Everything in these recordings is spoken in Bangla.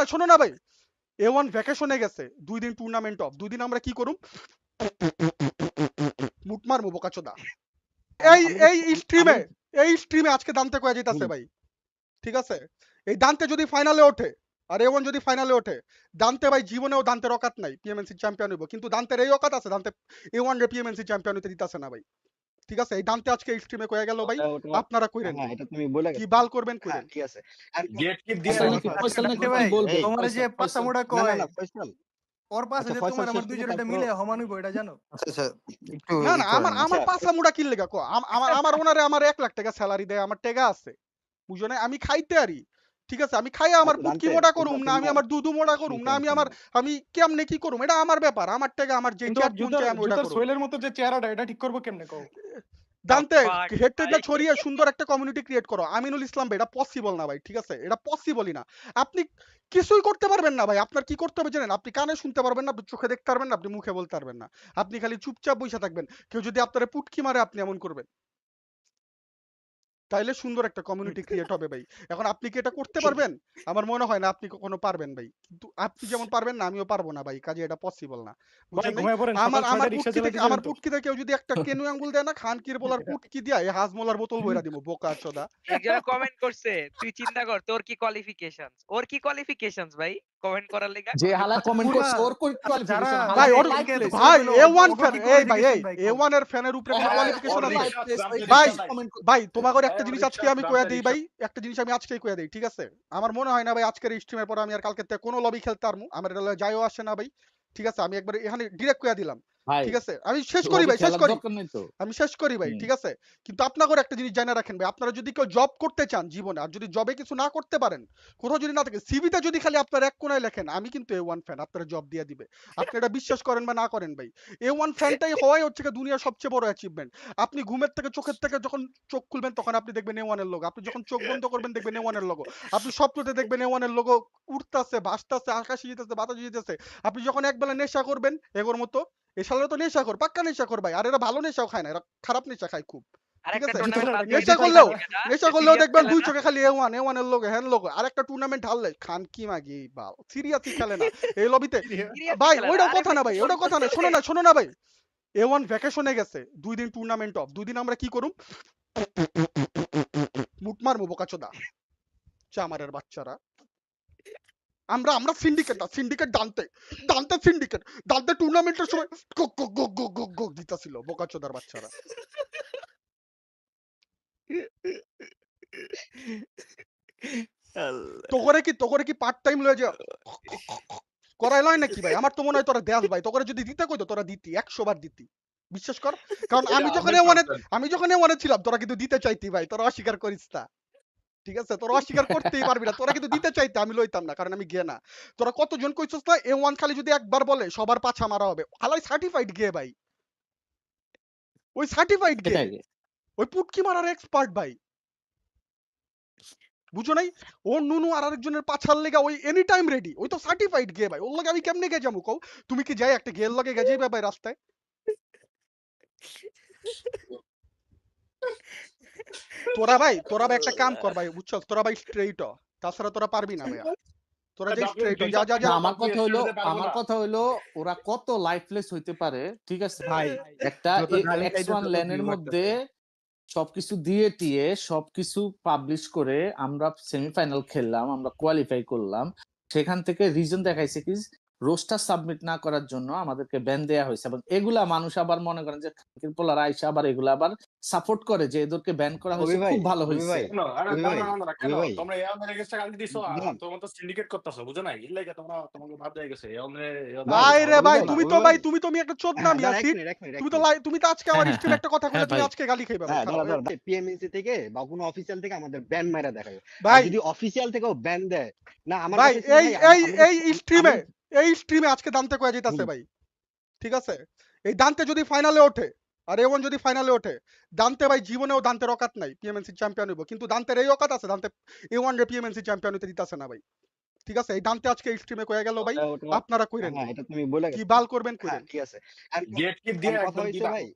শোনো না ভাই, A1 ভ্যাকেশনে গেছে 2 দিন টুর্নামেন্ট অফ, 2 দিন আমরা কি করুম? মুট মারমু বোকাচোদা। এই স্ট্রিমে আজকে দান্তে কয়া যাইতাছে ভাই, ঠিক আছে? এই দান্তে যদি ফাইনালে ওঠে আর A1 যদি ফাইনালে ওঠে, দান্তে ভাই জীবনেও দান্তের অকাত নাই পিএমএনসি চ্যাম্পিয়ন হইব, কিন্তু দান্তের এই অকাত আছে, দান্তে A1 রে পিএমএনসি চ্যাম্পিয়ন হইতে দিতাছে না ভাই, ঠিক আছে? এই দান্তে আজকে এই স্ট্রিমে কয়া গেল ভাই, আপনারা কইরেন হ্যাঁ, এটা তুমি বলে কি গেছো। বাল করবেন হ্যাঁ, কইরেন। ঠিক আছে। আর গেট কি দিয়ে ফয়সাল নাকি ফয়সাল নাকি কি বলবে? তোমার যে পাতা মোড়া না, কয় না, ফয়সাল। ওর পাশে আচ্ছা, যে ফয়সাল তোমার আমার শেষ দুই করুক, জনটা তারপর মিলে সমান হইব এটা জানো? আচ্ছা, একটু না ই না, করেন। আমার আচ্ছা, পাঁচা মুড়া কিল লেগা কো, আমার ওনারে আমার 1 লাখ টাকা স্যালারি দেয়, আমার টেগা আছে, বুঝো না? আমি খাইতে আরি, ঠিক আছে? আমি খাইয়া আমার আচ্ছা, পুটকি জানতে মোটা তোমরা করুম না, আমি তোমরা আমার দুধু মোটা করুম না, শুনেন, শুনেন। আমি কেমনে কি করুম, এটা আমার ব্যাপার, আমার টেগা, আমার যে কিন্তু চ্যাট মন জুতার চায় আমি ওটা জুতার করুম। সোয়েলের মতো যে চেহারাটা এটা ঠিক করবো কেমনে কও? দান্তে fuck, হেডটেড না ভাই? ছড়িয়ে সুন্দর একটা কমিউনিটি ক্রিয়েট করো। আমিনুল ইসলাম ভাই, এটা পসিবল না ভাই, ঠিক আছে? এটা পসিবলই না। আপনি কিছুই করতে পারবেন না ভাই। আপনার কি করতে হবে জানেন? আপনি কানে শুনতে পারবেন না, আপনি চোখে দেখতে পারবেন না, আপনি মুখে বলতে পারবেন না। আপনি খালি চুপচাপ বইসা থাকবেন। কেউ যদি আপনারে পুটকি মারে আপনি এমন করবেন। তাইলে সুন্দর একটা কমিউনিটি ক্রিয়েট হবে ভাই। এখন আপনি কি এটা করতে পারবেন? আমার মনে হয় না আপনি কখনো পারবেন ভাই। কিন্তু আপনি যেমন পারবেন না, আমিও পারবো না ভাই। কাজে এটা পসিবল না। ভাই বুঝছেন নাই? ঘুমায় পড়েন, সকাল আমার 6টায় রিকশা চালাইতে আমার যাবেন তো। পুটকিতে কেউ যদি একটা কেনু আঙ্গুল দেয় না, খান কির বলার পুটকি দিয়া এই হাজমোলার বোতল বইরা দিমু বোকাচোদা। একজনে কমেন্ট করছে, তুই চিন্তা কর তোর কি কোয়ালিফিকেশনস, ওর কি কোয়ালিফিকেশনস ভাই কমেন্ট করার লাগা? যে হালা কমেন্ট পুরা- করছে ওর কোন কোয়ালিফিকেশন যারা- ভাই ওর আমাদের life ভাই হলো, A1 ওকে ফ্যান, কি এই ভাই এই qualification ভাই, A1 এর ফ্যানের উপরে কোনো কোয়ালিফিকেশন আছে? ভাই, ভাই তোমাকে একটা জিনিস আজকে আমি কইয়া দেই ভাই, একটা জিনিস আমি আজকেই কইয়া দেই, ঠিক আছে? আমার মনে হয় না ভাই আজকের স্ট্রিমের পর আমি আর কালকে থেকে কোনো লবি খেলতে পারমু। আমার এটা লগে যায়ও আসে না ভাই, ঠিক আছে? আমি একবার এখানে ডিরেক্ট কইয়া দিলাম, ভাই ঠিক আছে? আমি শেষ করি ভাই, শেষ খেলার করি, দরকার নেই তো। আমি শেষ করি ভাই, হুম। ঠিক আছে? কিন্তু আপনাদের একটা জিনিস জানা রাখেন ভাই, আপনারা যদি কেউ জব করতে চান জীবনে, আর যদি জবে কিছু না করতে পারেন, কোথাও যদি না থাকে, সিভিতে যদি খালি আপনার এক কোণায় লেখেন আমি কিন্তু A1 ফ্যান, আপনারা জব দিয়ে দিবে। আপনি এটা বিশ্বাস করেন বা না করেন ভাই, A1 ফ্যানটাই হওয়াই হচ্ছে কি দুনিয়ার সবচেয়ে বড় অ্যাচিভমেন্ট। আপনি ঘুমের থেকে চোখের থেকে যখন চোখ খুলবেন তখন আপনি দেখবেন A1 এর লোগো, আপনি যখন চোখ বন্ধ করবেন দেখবেন A1 এর লোগো, আপনি স্বপ্নতে দেখবেন A1 এর লোগো উড়তাছে, ভাসতাছে, আকাশে যেতেছে, বাতাসে যেতেছে। আপনি যখন একবেলা নেশা করবেন এগোর মতো, এ শালারা তো নেশাখোর, পাক্কা নেশাখোর ভাই। আর এরা ভালো নেশাও খায় না, এরা খারাপ নেশা খায় খুব, ঠিক আরেকটা আছে? টুর্নামেন্ট বাদ নেশা করলেও সিরিয়াস দেখবেন খেলে দুই না। চোখে খালি A1 এর লোগো, হ্যান লোগো। আরেকটা টুর্নামেন্ট হারলে খান কি মাগি বাল, সিরিয়াসই খেলে না এই লবিতে Serious ভাই। খেলে না। ওইটাও আরে কথা না ভাই, ওইটাও কথা না, শোনো না ভাই, A1 ভ্যাকেশনে গেছে 2 দিন টুর্নামেন্ট অফ, 2 দিন আমরা কি করুম? মুট মারমু বোকাচোদা চামারের বাচ্চারা। আমরা সিন্ডিকেট দান্তে সিন্ডিকেট দান্তে টুর্নামেন্টের সময় গক গক গক গক গক গক দিতাছিল বোকাচোদার বাচ্চারা। তোরে কি পার্ট টাইম লয়ে যা করাই লয় নাকি ভাই? আমার তো মনে হয় তোরা দেয়াস ভাই, তোরে যদি দিতে কইতো তোরা দিতি, 100 বার দিতি, বিশ্বাস কর। কারণ আমি যখন এ ছিলাম তোরা কিন্তু দিতে চাইতি ভাই, তোরা অস্বীকার করিস না, ঠিক আছে? তোরা অস্বীকার করতেই পারবি না, তোরা কিন্তু দিতে চাইতে, আমি লইতাম না কারণ আমি গে না। তোরা কতজন কইছস না A1 খালি যদি একবার বলে সবার পাছা মারা হবে, হালাই সার্টিফাইড গে ভাই, ওই সার্টিফাইড গে, সেটাই। ওই পুটকি মারার এক্সপার্ট ভাই, বুঝো নাই? ও নুনু আর আরেকজনের পাছার লেগা ওই এনি টাইম রেডি, ওই তো সার্টিফাইড গে ভাই। ওর লগে আমি কেমনে গে যাবো কও? তুমি কি যাই একটা গেল লগে গেজেই ভাই রাস্তায়? তোরা ভাই একটা কাম কর ভাই, বুঝছস? তোরা ভাই স্ট্রেইট হ, তাছাড়া তোরা পারবি না ভাইয়া। তোরা যে স্ট্রেইট হ, যা যা না, যা। আমার কথা হইলো ওরা কত লাইফলেস হইতে পারে, ঠিক আছে ভাই, একটা যত গালি খাইতে X1 তত ল্যানের view মধ্যে সবকিছু দিয়ে টিয়ে সবকিছু পাবলিশ করে আমরা সেমিফাইনাল খেললাম, আমরা কোয়ালিফাই করলাম। সেখান থেকে রিজন দেখাইছে কি রোস্টার সাবমিট না করার জন্য আমাদেরকে ব্যান দেয়া হয়েছে, এবং এগুলা মানুষ আবার মনে করেন যে খানকির পোলার আইসা আবার এগুলা আবার সাপোর্ট করে যে এদেরকে ব্যান করা হয়েছে, খুব ভালো হয়েছে। ভাই, কেন ভাই। তোমরা এমন এগেস্টে গালি দিছো, না। তোমরা তো সিন্ডিকেট করতেছো, বুঝো না? ইল্লাই তোমরা তোমাকে ভাব হয়ে গেছে ভাই রে ভাই, না, তুমি ওই তো ভাই। ভাই তুমি একটা চোদ না মিয়া, দাঁড়া, এক সিট। মিনিট, এক মিনিট, এক তুমি তো মিনিট। তুমি তো আজকে আমার হ্যাঁ, স্ট্রিমে একটা কথা কইলে হ্যাঁ, তুমি ভাই। আজকে গালি খাইবা ভাই। হ্যাঁ, খারাপ। দাঁড়া, PMNC থেকে বা কোনো অফিসিয়াল থেকে আমাদের ব্যান মাইরা দেখাবে। আর ভাই যদি অফিসিয়াল থেকেও ব্যান দেয় না, আমার ভাই কাছে এই ভাই, এই স্ট্রিমে আজকে দান্তে কয়া যাইতাছে ভাই, ঠিক আছে? এই দান্তে যদি ফাইনালে ওঠে আর A1 যদি ফাইনালে ওঠে, দান্তে ভাই জীবনেও দান্তের অকাত নাই পিএমএনসি চ্যাম্পিয়ন হইব, কিন্তু দান্তের এই অকাত আছে, দান্তে A1 রে পিএমএনসি চ্যাম্পিয়ন হইতে দিতাছে না ভাই, ঠিক আছে? এই দান্তে আজকে এই স্ট্রিমে কয়া গেল ভাই, আপনারা কইরেন হ্যাঁ, এটা তুমি বলে কি গেছো। বাল করবেন হ্যাঁ, কইরেন। ঠিক আছে। আর গেট কি দিয়ে কথা একদম হইছে দিবা। ভাই,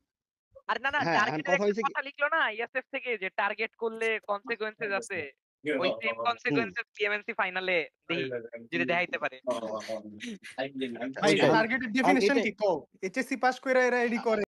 আর না হ্যাঁ, এখন টার্গেটের কথা একটা হইছে কি কথা লিখলো না ইএসএফ থেকে, যে টার্গেট করলে কনসিকুয়েন্সেস আছে। ওই সেম কনসিকুয়েন্সে পিএমএনসি ফাইনালে দেই যদি দেখাইতে পারে। ভাই ওইটাই। টার্গেটের ডেফিনিশন এটা- কি কও? এইচএসসি পাস কইরা এরা এডি করে